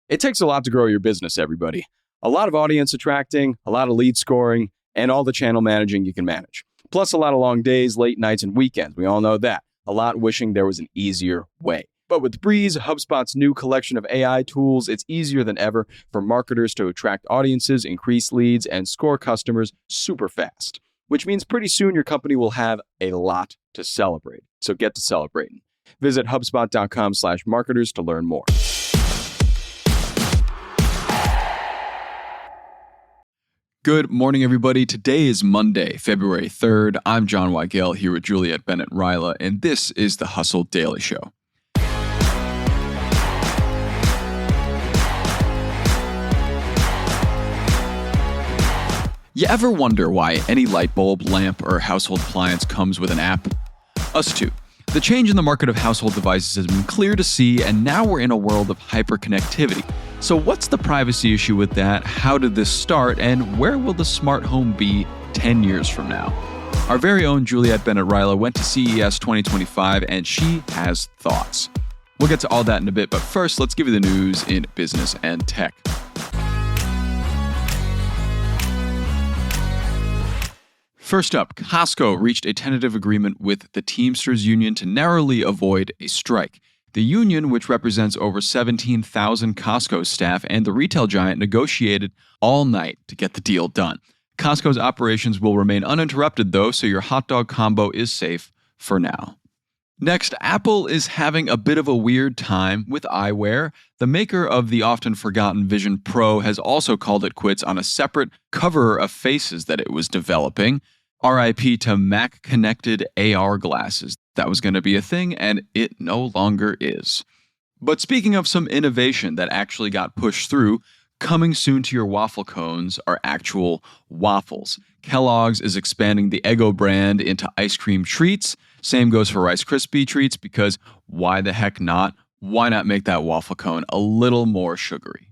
It takes a lot to grow your business, everybody. A lot of audience attracting, a lot of lead scoring, and all the channel managing you can manage. Plus a lot of long days, late nights, and weekends. We all know that. A lot wishing there was an easier way. But with Breeze, HubSpot's new collection of AI tools, it's easier than ever for marketers to attract audiences, increase leads, and score customers super fast. Which means pretty soon your company will have a lot to celebrate. So get to celebrating. Visit HubSpot.com/marketers to learn more. Good morning, everybody. Today is Monday, February 3rd. I'm John Weigell here with Juliet, Bennett, Ryla, and this is the Hustle Daily Show. You ever wonder why any light bulb, lamp, or household appliance comes with an app? Us too. The change in the market of household devices has been clear to see, and now we're in a world of hyperconnectivity. So what's the privacy issue with that? How did this start? And where will the smart home be 10 years from now? Our very own Juliet Bennett Ryla went to CES 2025, and she has thoughts. We'll get to all that in a bit, but first, let's give you the news in business and tech. First up, Costco reached a tentative agreement with the Teamsters Union to narrowly avoid a strike. The union, which represents over 17,000 Costco staff, and the retail giant negotiated all night to get the deal done. Costco's operations will remain uninterrupted, though, so your hot dog combo is safe for now. Next, Apple is having a bit of a weird time with eyewear. The maker of the often forgotten Vision Pro has also called it quits on a separate cover of faces that it was developing. RIP to Mac-connected AR glasses. That was going to be a thing, and it no longer is. But speaking of some innovation that actually got pushed through, coming soon to your waffle cones are actual waffles. Kellogg's is expanding the Eggo brand into ice cream treats. Same goes for Rice Krispie treats, because why the heck not? Why not make that waffle cone a little more sugary?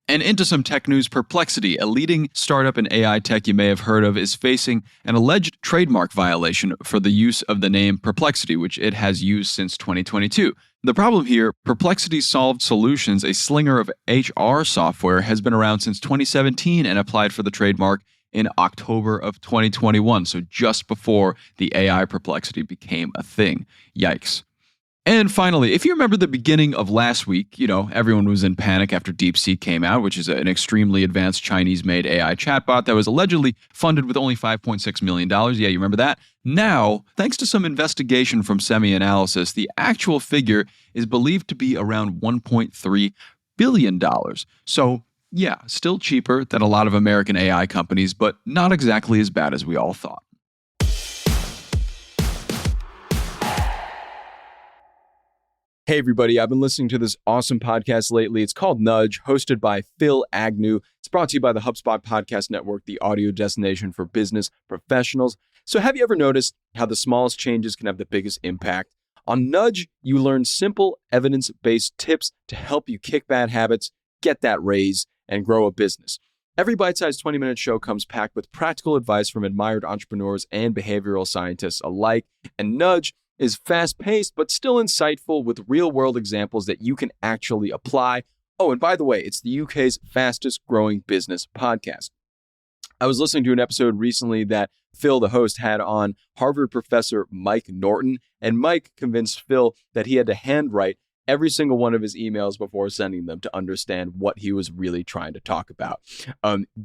And into some tech news, Perplexity, a leading startup in AI tech you may have heard of, is facing an alleged trademark violation for the use of the name Perplexity, which it has used since 2022. The problem here, Perplexity Solved Solutions, a slinger of HR software, has been around since 2017 and applied for the trademark in October of 2021, so just before the AI Perplexity became a thing. Yikes. And finally, if you remember the beginning of last week, everyone was in panic after DeepSeek came out, which is an extremely advanced Chinese-made AI chatbot that was allegedly funded with only $5.6 million. Yeah, you remember that? Now, thanks to some investigation from SemiAnalysis, the actual figure is believed to be around $1.3 billion. So, yeah, still cheaper than a lot of American AI companies, but not exactly as bad as we all thought. Hey everybody, I've been listening to this awesome podcast lately. It's called Nudge, hosted by Phil Agnew. It's brought to you by the HubSpot Podcast Network, the audio destination for business professionals. So have you ever noticed how the smallest changes can have the biggest impact? On Nudge, you learn simple, evidence-based tips to help you kick bad habits, get that raise, and grow a business. Every bite-sized 20-minute show comes packed with practical advice from admired entrepreneurs and behavioral scientists alike. And Nudge is fast-paced, but still insightful with real-world examples that you can actually apply. Oh, and by the way, it's the UK's fastest-growing business podcast. I was listening to an episode recently that Phil, the host, had on Harvard professor Mike Norton, and Mike convinced Phil that he had to handwrite every single one of his emails before sending them to understand what he was really trying to talk about.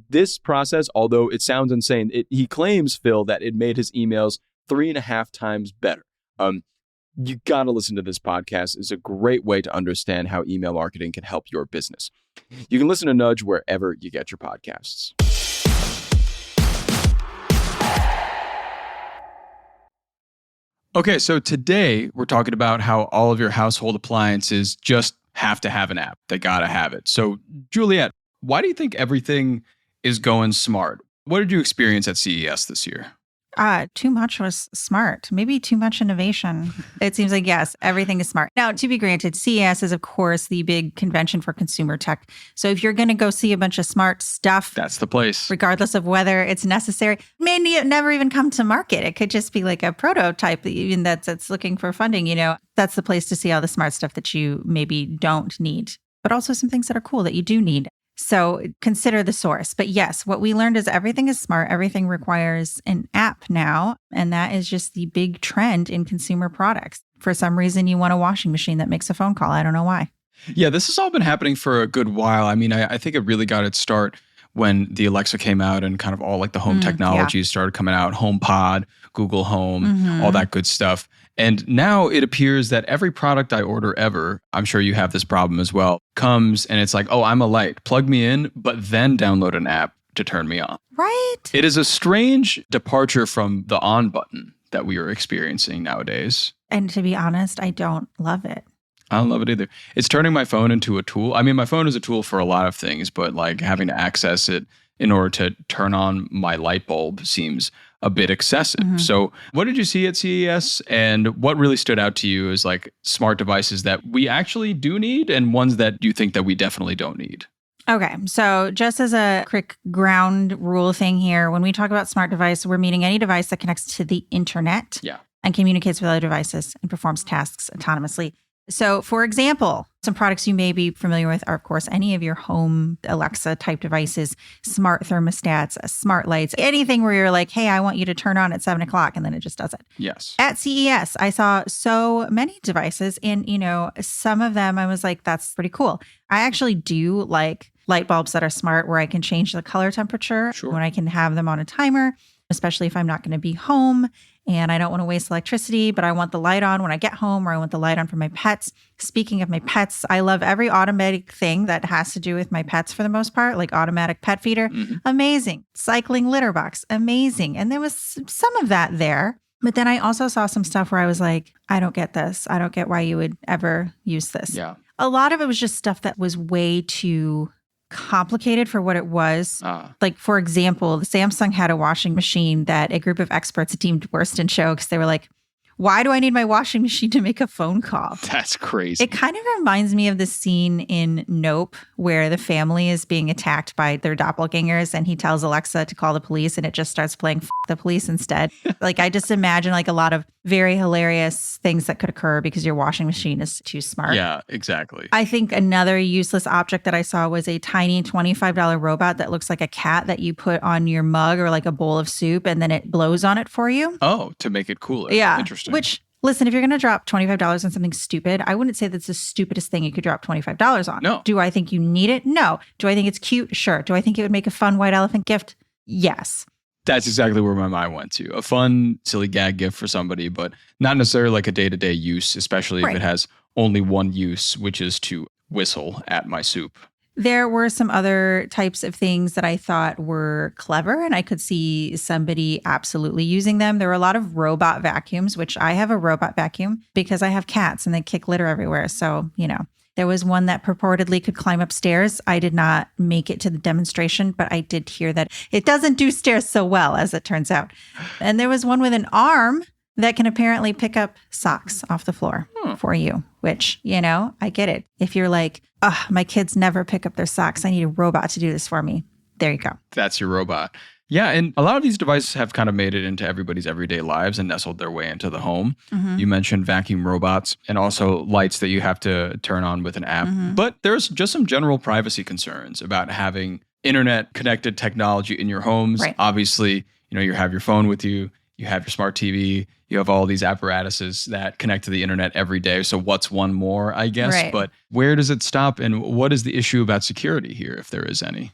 This process, although it sounds insane, he claims, Phil, that it made his emails 3.5 times better. You got to listen to this podcast. It's a great way to understand how email marketing can help your business. You can listen to Nudge wherever you get your podcasts. Okay, so today we're talking about how all of your household appliances just have to have an app. They got to have it. So, Juliet, why do you think everything is going smart? What did you experience at CES this year? Too much was smart. Maybe too much innovation. It seems like, yes, everything is smart. Now, to be granted, CES is, of course, the big convention for consumer tech. So if you're going to go see a bunch of smart stuff, that's the place. Regardless of whether it's necessary, may never even come to market. It could just be like a prototype, even that's looking for funding. That's the place to see all the smart stuff that you maybe don't need. but also some things that are cool that you do need. So consider the source. But yes, what we learned is everything is smart. Everything requires an app now. And that is just the big trend in consumer products. For some reason, you want a washing machine that makes a phone call. I don't know why. Yeah, this has all been happening for a good while. I mean, I think it really got its start when the Alexa came out and kind of all like the home technologies started coming out, HomePod, Google Home, all that good stuff. And now it appears that every product I order ever, I'm sure you have this problem as well, comes and it's like, oh, I'm a light, plug me in, but then download an app to turn me on. Right. It is a strange departure from the on button that we are experiencing nowadays. And to be honest, I don't love it. I don't love it either. It's turning my phone into a tool. I mean, my phone is a tool for a lot of things, but like having to access it in order to turn on my light bulb seems a bit excessive. So what did you see at CES, and what really stood out to you as like smart devices that we actually do need and ones that you think that we definitely don't need? Okay, so just as a quick ground rule thing here, when we talk about smart device, we're meaning any device that connects to the internet and communicates with other devices and performs tasks autonomously. So, for example, some products you may be familiar with are, of course, any of your home Alexa type devices, smart thermostats, smart lights, anything where you're like, hey, I want you to turn on at 7 o'clock, and then it just does it. Yes. At CES, I saw so many devices, and, some of them I was like, that's pretty cool. I actually do like light bulbs that are smart where I can change the color temperature when I can have them on a timer, especially if I'm not going to be home. And I don't want to waste electricity, but I want the light on when I get home, or I want the light on for my pets. Speaking of my pets, I love every automatic thing that has to do with my pets for the most part, like automatic pet feeder. Amazing. Cycling litter box. Amazing. And there was some of that there. But then I also saw some stuff where I was like, I don't get this. I don't get why you would ever use this. Yeah. A lot of it was just stuff that was way too complicated for what it was. Like, for example, Samsung had a washing machine that a group of experts deemed worst in show because they were like, why do I need my washing machine to make a phone call? That's crazy. It kind of reminds me of the scene in Nope where the family is being attacked by their doppelgangers and he tells Alexa to call the police and it just starts playing F the police instead. Like, I just imagine like a lot of very hilarious things that could occur because your washing machine is too smart. Yeah, exactly. I think another useless object that I saw was a tiny $25 robot that looks like a cat that you put on your mug or like a bowl of soup and then it blows on it for you. Oh, to make it cooler. Yeah. Interesting. Which, listen, if you're going to drop $25 on something stupid, I wouldn't say that's the stupidest thing you could drop $25 on. No. Do I think you need it? No. Do I think it's cute? Sure. Do I think it would make a fun white elephant gift? Yes. That's exactly where my mind went to. A fun, silly gag gift for somebody, but not necessarily like a day-to-day use, especially if it has only one use, which is to whistle at my soup. There were some other types of things that I thought were clever, and I could see somebody absolutely using them. There were a lot of robot vacuums, which I have a robot vacuum because I have cats and they kick litter everywhere. So, there was one that purportedly could climb upstairs. I did not make it to the demonstration, but I did hear that it doesn't do stairs so well, as it turns out. And there was one with an arm that can apparently pick up socks off the floor for you, which, I get it. If you're like, oh, my kids never pick up their socks, I need a robot to do this for me. There you go. That's your robot. Yeah, and a lot of these devices have kind of made it into everybody's everyday lives and nestled their way into the home. You mentioned vacuum robots and also lights that you have to turn on with an app. But there's just some general privacy concerns about having internet-connected technology in your homes. Right. Obviously, you have your phone with you, you have your smart TV, you have all these apparatuses that connect to the internet every day. So what's one more, I guess? Right. But where does it stop? And what is the issue about security here, if there is any?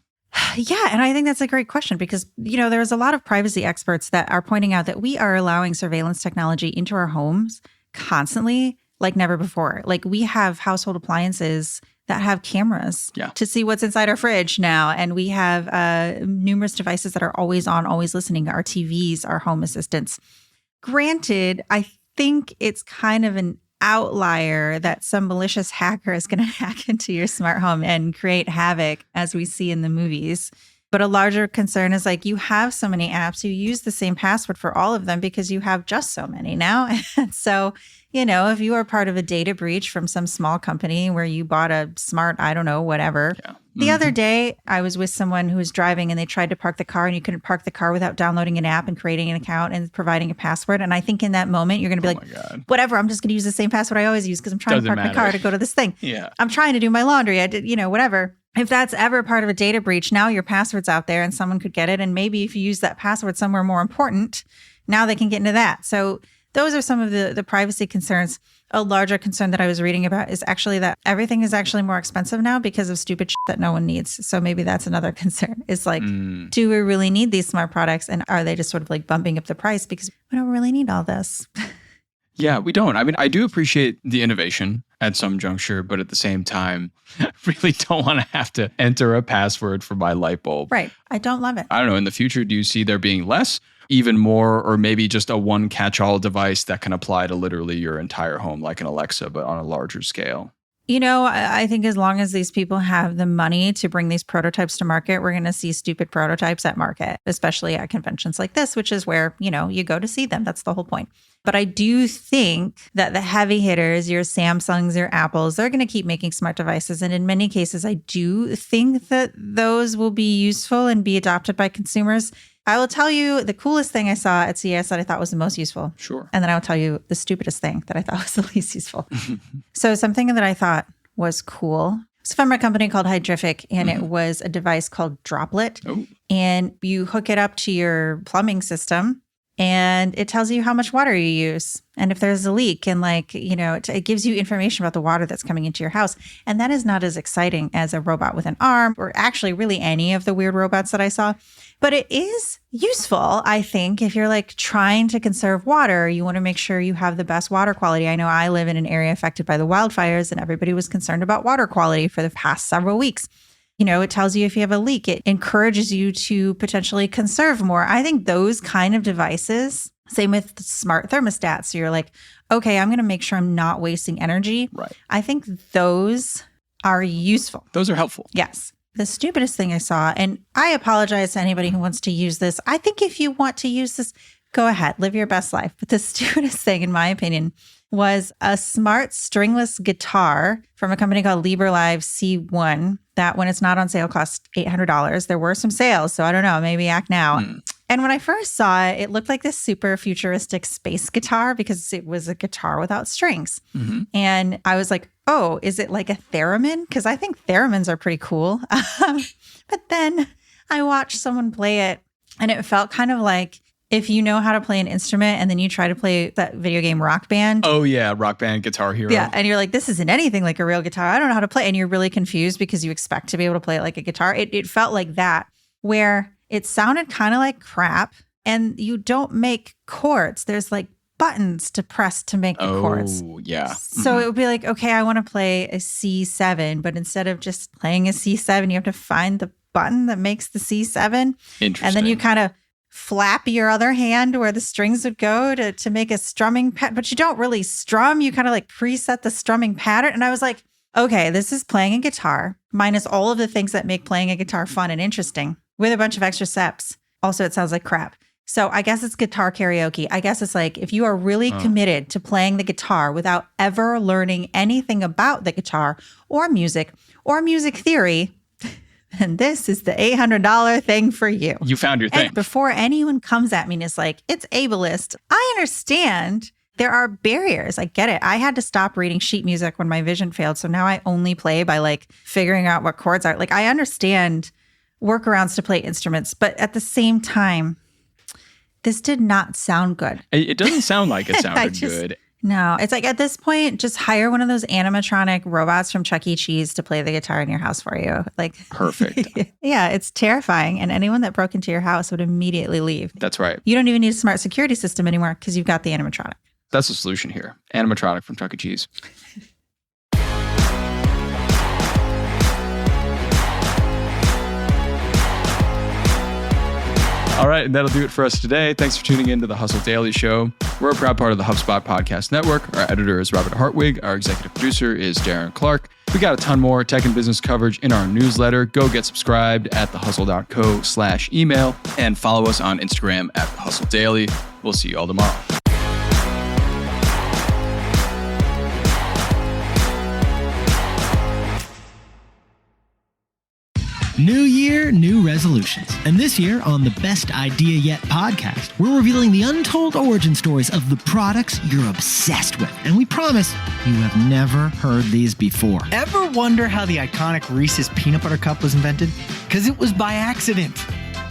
Yeah. And I think that's a great question because, there's a lot of privacy experts that are pointing out that we are allowing surveillance technology into our homes constantly like never before. Like, we have household appliances that have cameras to see what's inside our fridge now. And we have numerous devices that are always on, always listening, our TVs, our home assistants. Granted, I think it's kind of an outlier that some malicious hacker is going to hack into your smart home and create havoc, as we see in the movies. But a larger concern is like you have so many apps, you use the same password for all of them because you have just so many now. And so, if you are part of a data breach from some small company where you bought a smart, I don't know, whatever. Yeah. The other day, I was with someone who was driving and they tried to park the car and you couldn't park the car without downloading an app and creating an account and providing a password. And I think in that moment, you're going to be like, whatever, I'm just going to use the same password I always use because I'm trying to park my car to go to this thing. Yeah. I'm trying to do my laundry. I did, whatever. If that's ever part of a data breach, now your password's out there and someone could get it. And maybe if you use that password somewhere more important, now they can get into that. So those are some of the privacy concerns. A larger concern that I was reading about is actually that everything is actually more expensive now because of stupid shit that no one needs. So maybe that's another concern. It's like, do we really need these smart products? And are they just sort of like bumping up the price because we don't really need all this? Yeah, we don't. I mean, I do appreciate the innovation at some juncture, but at the same time, I really don't want to have to enter a password for my light bulb. Right. I don't love it. I don't know. In the future, do you see there being less, even more, or maybe just a one catch-all device that can apply to literally your entire home, like an Alexa, but on a larger scale? I think as long as these people have the money to bring these prototypes to market, we're going to see stupid prototypes at market, especially at conventions like this, which is where, you go to see them. That's the whole point. But I do think that the heavy hitters, your Samsungs, your Apples, they're going to keep making smart devices. And in many cases, I do think that those will be useful and be adopted by consumers. I will tell you the coolest thing I saw at CES that I thought was the most useful. Sure. And then I will tell you the stupidest thing that I thought was the least useful. So something that I thought was cool. It's from a company called Hydrific, and it was a device called Droplet. Oh. And you hook it up to your plumbing system, and it tells you how much water you use. And if there's a leak, and it gives you information about the water that's coming into your house. And that is not as exciting as a robot with an arm, or actually really any of the weird robots that I saw. But it is useful, I think, if you're like trying to conserve water, you want to make sure you have the best water quality. I know I live in an area affected by the wildfires, and everybody was concerned about water quality for the past several weeks. It tells you if you have a leak. It encourages you to potentially conserve more. I think those kind of devices, same with smart thermostats. So you're like, okay, I'm going to make sure I'm not wasting energy. Right. I think those are useful. Those are helpful. Yes. The stupidest thing I saw, and I apologize to anybody who wants to use this. I think if you want to use this, go ahead, live your best life. But the stupidest thing, in my opinion, was a smart stringless guitar from a company called LibreLive C1 that when it's not on sale costs $800. There were some sales, so I don't know, maybe act now. And when I first saw it, it looked like this super futuristic space guitar because it was a guitar without strings. And I was like, oh, is it like a theremin? Because I think theremins are pretty cool. But then I watched someone play it and it felt kind of like if you know how to play an instrument and then you try to play that video game Rock Band. Oh, yeah. Rock Band, Guitar Hero. Yeah. And you're like, this isn't anything like a real guitar. I don't know how to play. And you're really confused because you expect to be able to play it like a guitar. It felt like that, where it sounded kind of like crap and you don't make chords. There's like buttons to press to make the chords. Oh, yeah. So it would be like, okay, I want to play a C7, but instead of just playing a C7, you have to find the button that makes the C7. Interesting. And then you kind of flap your other hand where the strings would go to make a strumming pattern, but you don't really strum. You kind of like preset the strumming pattern. And I was like, okay, this is playing a guitar minus all of the things that make playing a guitar fun and interesting with a bunch of extra steps. Also, it sounds like crap. So I guess it's guitar karaoke. I guess it's like if you are really committed to playing the guitar without ever learning anything about the guitar or music theory, and this is the $800 thing for you. You found your thing. And before anyone comes at me and is like, it's ableist, I understand there are barriers. I get it. I had to stop reading sheet music when my vision failed. So now I only play by like figuring out what chords are. Like I understand workarounds to play instruments, but at the same time, this did not sound good. It doesn't sound like it sounded good. No, it's like at this point, just hire one of those animatronic robots from Chuck E. Cheese to play the guitar in your house for you. Like perfect. Yeah, it's terrifying. And anyone that broke into your house would immediately leave. That's right. You don't even need a smart security system anymore because you've got the animatronic. That's the solution here. Animatronic from Chuck E. Cheese. All right, and that'll do it for us today. Thanks for tuning in to the Hustle Daily Show. We're a proud part of the HubSpot Podcast Network. Our editor is Robert Hartwig. Our executive producer is Darren Clark. We got a ton more tech and business coverage in our newsletter. Go get subscribed at thehustle.co/email and follow us on Instagram at The Hustle Daily. We'll see you all tomorrow. New year, new resolutions. And this year on the Best Idea Yet podcast, we're revealing the untold origin stories of the products you're obsessed with. And we promise you have never heard these before. Ever wonder how the iconic Reese's Peanut Butter Cup was invented? Because it was by accident.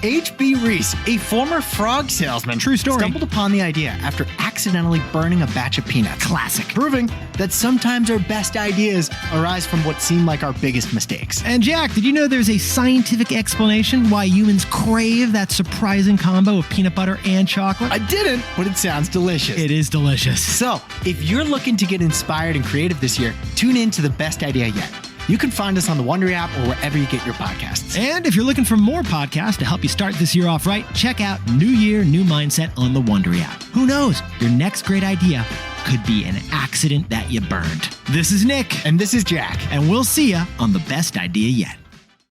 H.B. Reese, a former frog salesman, True story, stumbled upon the idea after accidentally burning a batch of peanuts. Classic. Proving that sometimes our best ideas arise from what seem like our biggest mistakes. And Jack, did you know there's a scientific explanation why humans crave that surprising combo of peanut butter and chocolate? I didn't, but it sounds delicious. It is delicious. So, if you're looking to get inspired and creative this year, tune in to the Best Idea Yet. You can find us on the Wondery app or wherever you get your podcasts. And if you're looking for more podcasts to help you start this year off right, check out New Year, New Mindset on the Wondery app. Who knows? Your next great idea could be an accident that you burned. This is Nick. And this is Jack. And we'll see you on the Best Idea Yet.